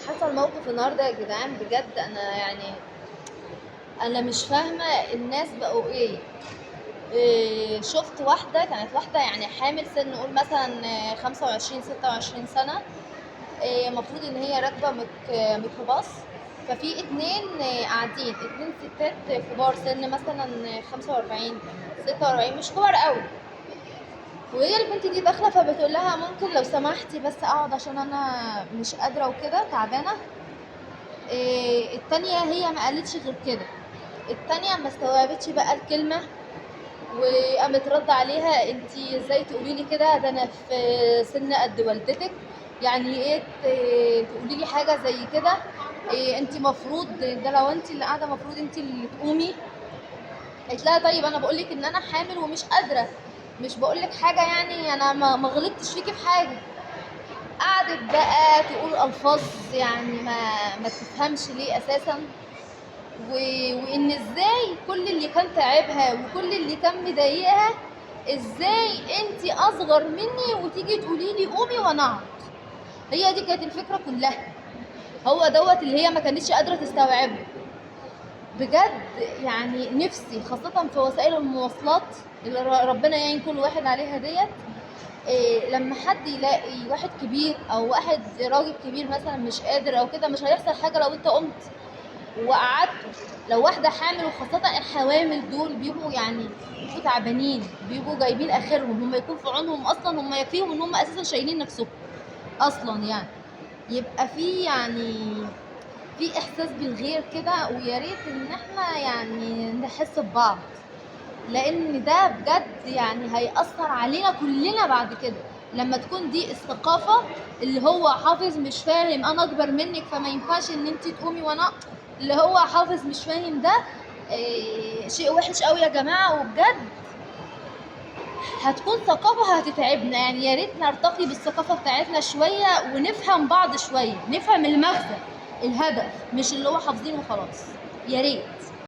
حصل موقف النهارده يا جدعان، بجد انا مش فاهمه الناس بقوا ايه. شفت واحده، كانت واحده يعني حامل سن، نقول مثلا 25 26 سنه. المفروض ان هي راكبه ميكروباص. ففي اتنين قاعدين، اتنين ستات كبار سن، مثلا 45 46، مش كبار قوي. وهي البنت دي داخله، فبتقول لها ممكن لو سمحتي بس اقعد عشان انا مش قادره وكده، تعبانه. التانية هي ما قالتش غير كده. التانية ما استوعبتش بقى الكلمة، وقامت رد عليها: انتي ازاي تقولي لي كده؟ ده انا في سن قد والدتك، يعني ايه تقولي لي حاجة زي كده؟ إيه انتي مفروض، ده لو انتي اللي قاعدة مفروض انتي اللي تقومي. قالت لها طيب انا بقولك ان انا حامل ومش قادرة، مش بقولك حاجة، يعني انا ما غلطتش فيكي في حاجة. قعدت بقى تقول الفاظ يعني ما تفهمش ليه اساسا. و... وان ازاي كل اللي كان تعبها وكل اللي كان مضايقها، ازاي انتي اصغر مني وتيجي تقولي لي قومي وانا اقعد؟ هي دي كانت الفكره كلها. هو دوت اللي هي ما كانتش قادره تستوعبه. بجد يعني نفسي خاصه في وسائل المواصلات اللي ربنا يعين كل واحد عليها ديت. إيه لما حد يلاقي واحد كبير او واحد راجل كبير مثلا مش قادر او كده، مش هيحصل حاجه لو انت قمت وقعدته. لو واحده حامل، وخاصه الحوامل دول بيبقوا تعبانين، بيبقوا جايبين اخرهم، هم يكون في عونهم اصلا، هم يكفيهم ان هم اساسا شايلين نفسهم اصلا يعني. يبقى في في احساس بالغير كده، ويا ريت ان احنا يعني نحس ببعض، لان ده بجد يعني هيأثر علينا كلنا بعد كده. لما تكون دي الثقافة، اللي هو حافظ مش فاهم انا اكبر منك فما ينفعش ان انت تقومي وانا، اللي هو حافظ مش فاهم ده. شيء وحش قوي يا جماعة، وبجد هتكون ثقافة هتتعبنا. يعني يا ريت نرتقي بالثقافة بتاعتنا شوية، ونفهم بعض شوية، نفهم المغزى، الهدف، مش اللي هو حافظينه وخلاص. يا ريت.